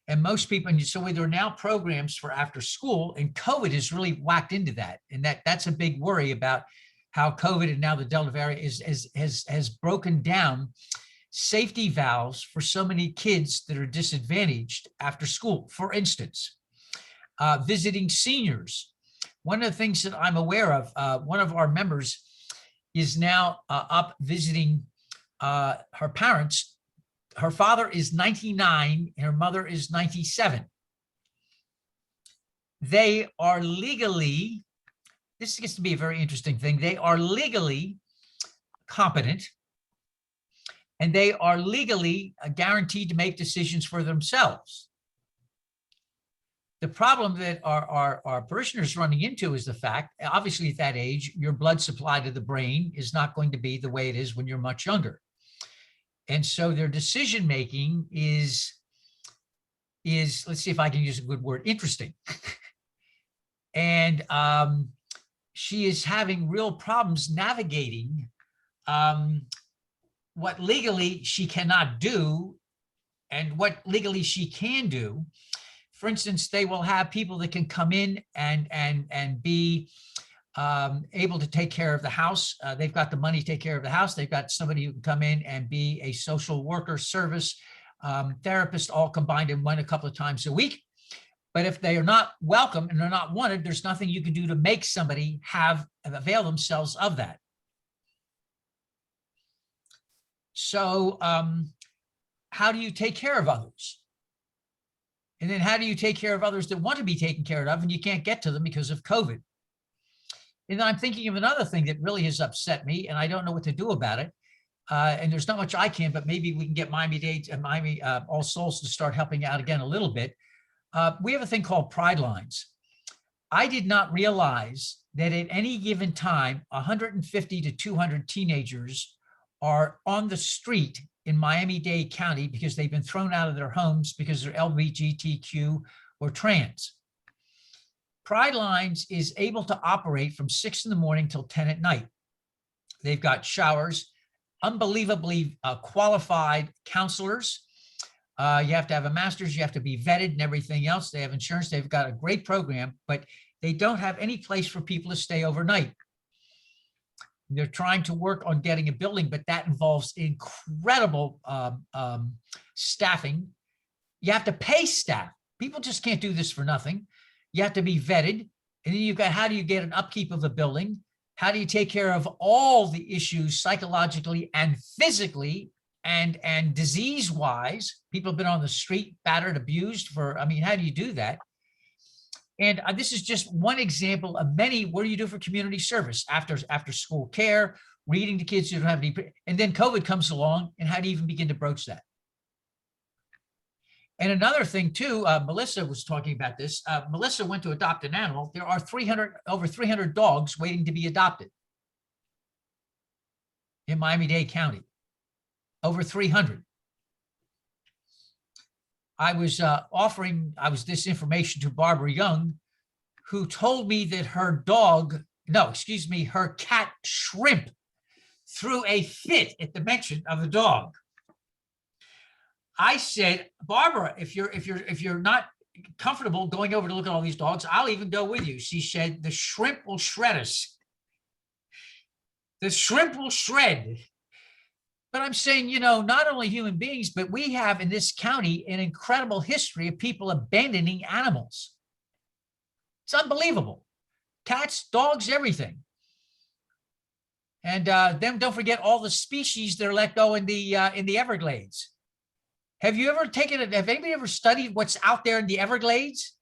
And most people, and so there are now programs for after school, and COVID has really whacked into that. And that's a big worry about how COVID and now the Delta variant has broken down safety valves for so many kids that are disadvantaged after school. For instance, visiting seniors. One of the things that I'm aware of, one of our members is now up visiting her parents. Her father is 99 and her mother is 97. They are legally, this gets to be a very interesting thing, they are legally competent and they are legally guaranteed to make decisions for themselves. The problem that our parishioners are running into is the fact, obviously at that age, your blood supply to the brain is not going to be the way it is when you're much younger. And so their decision-making is, let's see if I can use a good word, interesting. And she is having real problems navigating what legally she cannot do and what legally she can do. For instance, they will have people that can come in and be able to take care of the house. They've got the money to take care of the house. They've got somebody who can come in and be a social worker, service, therapist, all combined in one a couple of times a week. But if they are not welcome and they're not wanted, there's nothing you can do to make somebody avail themselves of that. So how do you take care of others? And then how do you take care of others that want to be taken care of and you can't get to them because of COVID? And I'm thinking of another thing that really has upset me, and I don't know what to do about it. And there's not much I can, but maybe we can get Miami-Dade and Miami All Souls to start helping out again a little bit. We have a thing called Pride Lines. I did not realize that at any given time, 150 to 200 teenagers are on the street in Miami-Dade County because they've been thrown out of their homes because they're LGBTQ or trans. Pride Lines is able to operate from 6 in the morning till 10 at night. They've got showers, unbelievably qualified counselors. You have to have a master's, you have to be vetted and everything else. They have insurance. They've got a great program, but they don't have any place for people to stay overnight. They're trying to work on getting a building, but that involves incredible staffing. You have to pay staff. People just can't do this for nothing. You have to be vetted. And then you've got, how do you get an upkeep of a building? How do you take care of all the issues psychologically and physically and disease wise? People have been on the street, battered, abused for, I mean, how do you do that? And this is just one example of many. What do you do for community service? After school care, reading to kids who don't have any, and then COVID comes along, and how do you even begin to broach that? And another thing too, Melissa was talking about this. Melissa went to adopt an animal. There are over 300 dogs waiting to be adopted in Miami-Dade County, over 300. I was offering this information to Barbara Young, who told me that her cat Shrimp threw a fit at the mention of the dog. I said, Barbara, if you're not comfortable going over to look at all these dogs, I'll even go with you. She said, the shrimp will shred us. The shrimp will shred. But I'm saying, not only human beings, but we have in this county an incredible history of people abandoning animals. It's unbelievable. Cats, dogs, everything. And then don't forget all the species that are let go in the Everglades. Have anybody ever studied what's out there in the Everglades?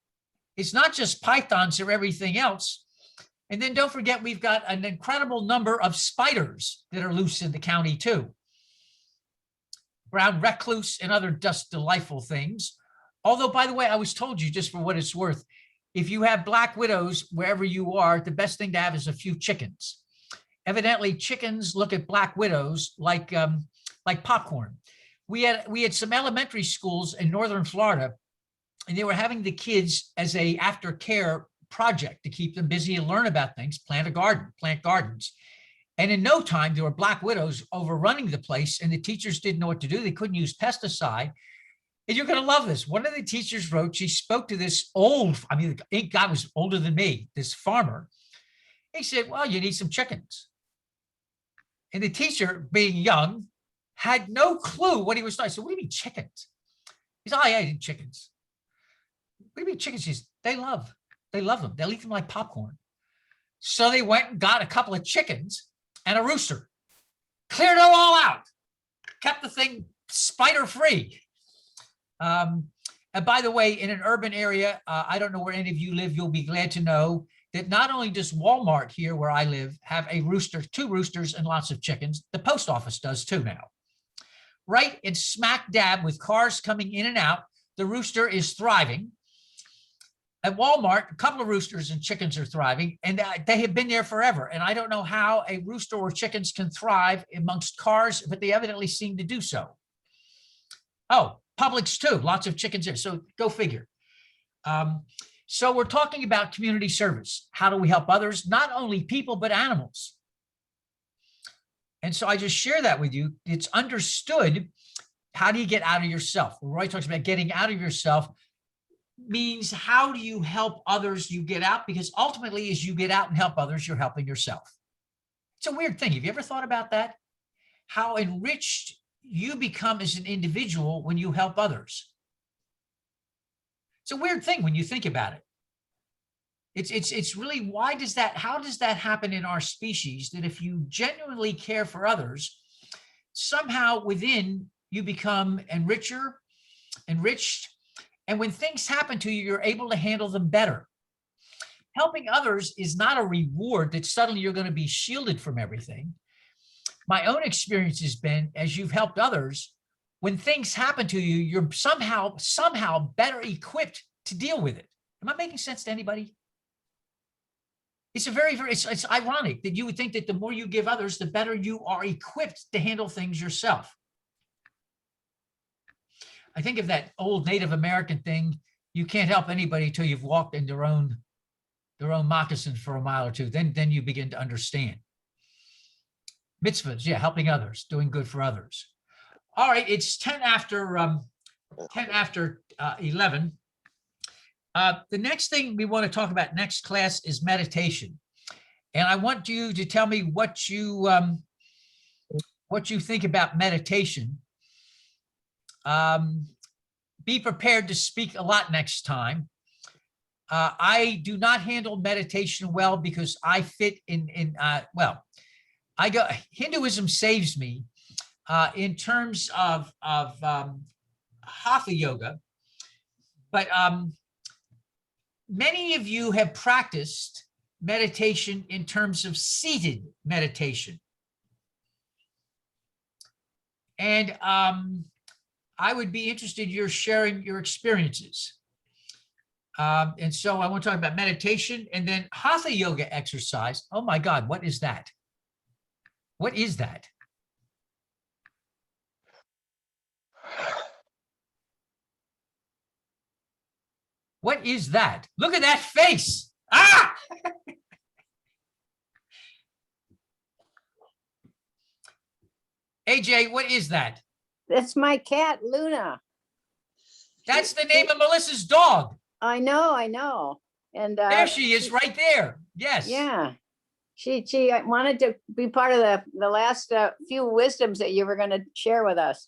It's not just pythons or everything else. And then don't forget, we've got an incredible number of spiders that are loose in the county too. Brown recluse and other just delightful things. Although, by the way, I was told you, just for what it's worth, if you have black widows wherever you are, the best thing to have is a few chickens. Evidently, chickens look at black widows like popcorn. We had some elementary schools in northern Florida, and they were having the kids as a aftercare project to keep them busy and learn about things, plant gardens. And in no time, there were black widows overrunning the place, and the teachers didn't know what to do. They couldn't use pesticide. And you're going to love this. One of the teachers wrote, she spoke to this the guy was older than me, this farmer. He said, well, you need some chickens. And the teacher, being young, had no clue what he was doing. I said, what do you mean chickens? He said, oh, yeah, I need chickens. What do you mean chickens? He said, they love them. They'll eat them like popcorn. So they went and got a couple of chickens and a rooster, cleared it all out, kept the thing spider free. And by the way, in an urban area, I don't know where any of you live, you'll be glad to know that not only does Walmart here where I live have a rooster, 2 roosters and lots of chickens, the post office does too now. Right in smack dab with cars coming in and out, the rooster is thriving. At Walmart, a couple of roosters and chickens are thriving, and they have been there forever. And I don't know how a rooster or chickens can thrive amongst cars, but they evidently seem to do so. Oh, Publix too, lots of chickens there. So go figure. So we're talking about community service. How do we help others? Not only people, but animals. And so I just share that with you. It's understood. How do you get out of yourself? When Roy talks about getting out of yourself, means how do you help others you get out? Because ultimately, as you get out and help others, you're helping yourself. It's a weird thing. Have you ever thought about that? How enriched you become as an individual when you help others. It's a weird thing when you think about it. It's really, how does that happen in our species, that if you genuinely care for others, somehow within you become enriched, and when things happen to you, you're able to handle them better. Helping others is not a reward that suddenly you're going to be shielded from everything. My own experience has been, as you've helped others, when things happen to you, you're somehow better equipped to deal with it. Am I making sense to anybody? It's it's ironic that you would think that the more you give others, the better you are equipped to handle things yourself. I think of that old Native American thing, you can't help anybody till you've walked in their own moccasins for a mile or two. Then you begin to understand. Mitzvahs, yeah, helping others, doing good for others. All right, it's 10 after 10 after 11. The next thing we want to talk about next class is meditation. And I want you to tell me what you think about meditation. Be prepared to speak a lot next time. I do not handle meditation well because I fit Hinduism saves me in terms of hatha yoga, but many of you have practiced meditation in terms of seated meditation. And I would be interested in your sharing your experiences. And so I want to talk about meditation and then hatha yoga exercise. Oh my God, what is that? What is that? What is that? Look at that face. Ah! AJ, what is that? That's my cat, Luna. That's the name of Melissa's dog. I know. And There she is right there. Yes. yeah, she wanted to be part of the last few wisdoms that you were going to share with us.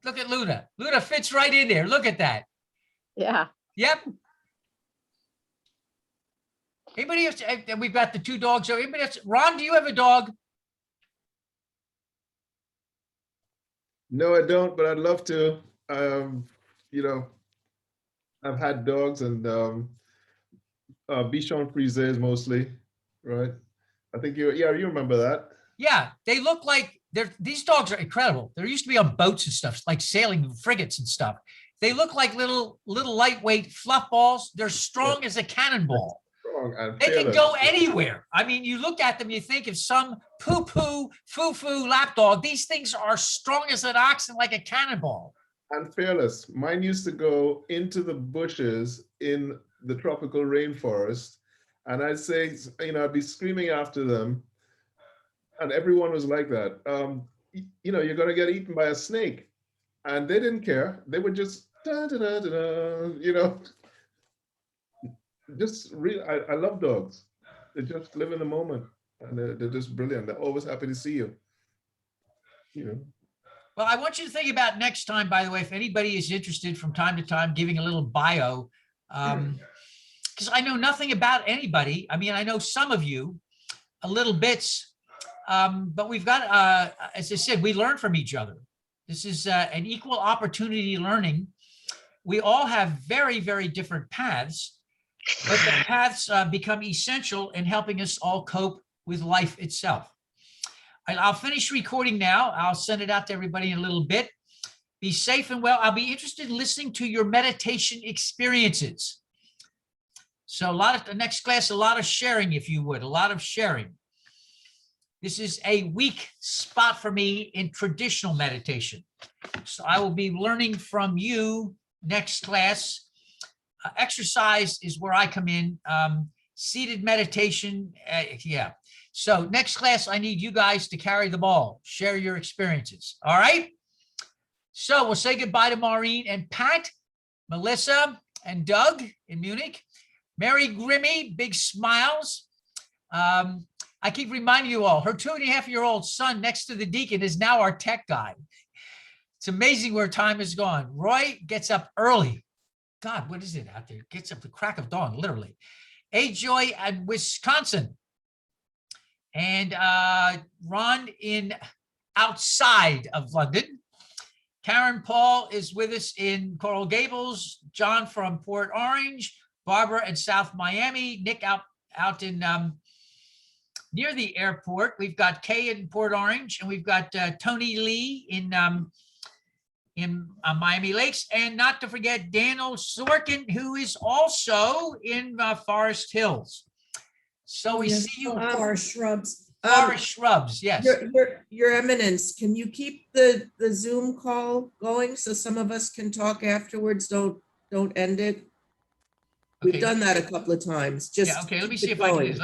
Look at Luna. Luna fits right in there. Look at that. Yeah. Yep. Anybody else? We've got the two dogs. So anybody else? Ron, do you have a dog? No, I don't, but I'd love to. You know, I've had dogs and Bichon Frise mostly, right? I think you remember that. Yeah, they look like these dogs are incredible. They used to be on boats and stuff, like sailing frigates and stuff. They look like little lightweight fluff balls. They're strong as a cannonball. Strong and They can fearless. go anywhere. I mean, you look at them, you think of some poo-poo, foo-foo lapdog. These things are strong as an ox and like a cannonball. And fearless. Mine used to go into the bushes in the tropical rainforest, and I'd say, I'd be screaming after them, and everyone was like that. You're gonna get eaten by a snake, and they didn't care. They would just da, da, da, da, da, just real. I love dogs. They just live in the moment, and they're just brilliant. They're always happy to see you. Well, I want you to think about next time, by the way, if anybody is interested from time to time, giving a little bio, because I know nothing about anybody. I mean, I know some of you, a little bits, but we've got, as I said, we learn from each other. This is an equal opportunity learning. We all have very, very different paths, but the paths become essential in helping us all cope with life itself. I'll finish recording now. I'll send it out to everybody in a little bit. Be safe and well. I'll be interested in listening to your meditation experiences. So the next class, a lot of sharing, if you would, a lot of sharing. This is a weak spot for me in traditional meditation. So I will be learning from you next class. Exercise is where I come in. Seated meditation, yeah. So next class, I need you guys to carry the ball, share your experiences. All right. So we'll say goodbye to Maureen and Pat, Melissa and Doug in Munich, Mary Grimmy, big smiles. I keep reminding you all, her 2.5-year-old son next to the deacon is now our tech guy. It's amazing where time has gone. Roy gets up early. God, what is it out there? Gets up the crack of dawn, literally. A-Joy at Wisconsin. And Ron in outside of London. Karen Paul is with us in Coral Gables. John from Port Orange. Barbara in South Miami. Nick out in near the airport. We've got Kay in Port Orange, and we've got Tony Lee in Miami Lakes, and not to forget Daniel Sorkin, who is also in Forest Hills. So we see you. Forest Shrubs. Forest Shrubs, yes. Your Eminence, can you keep the Zoom call going so some of us can talk afterwards? Don't end it. We've Okay. done that a couple of times. Just Yeah, okay, let me keep see it if I can do going. this.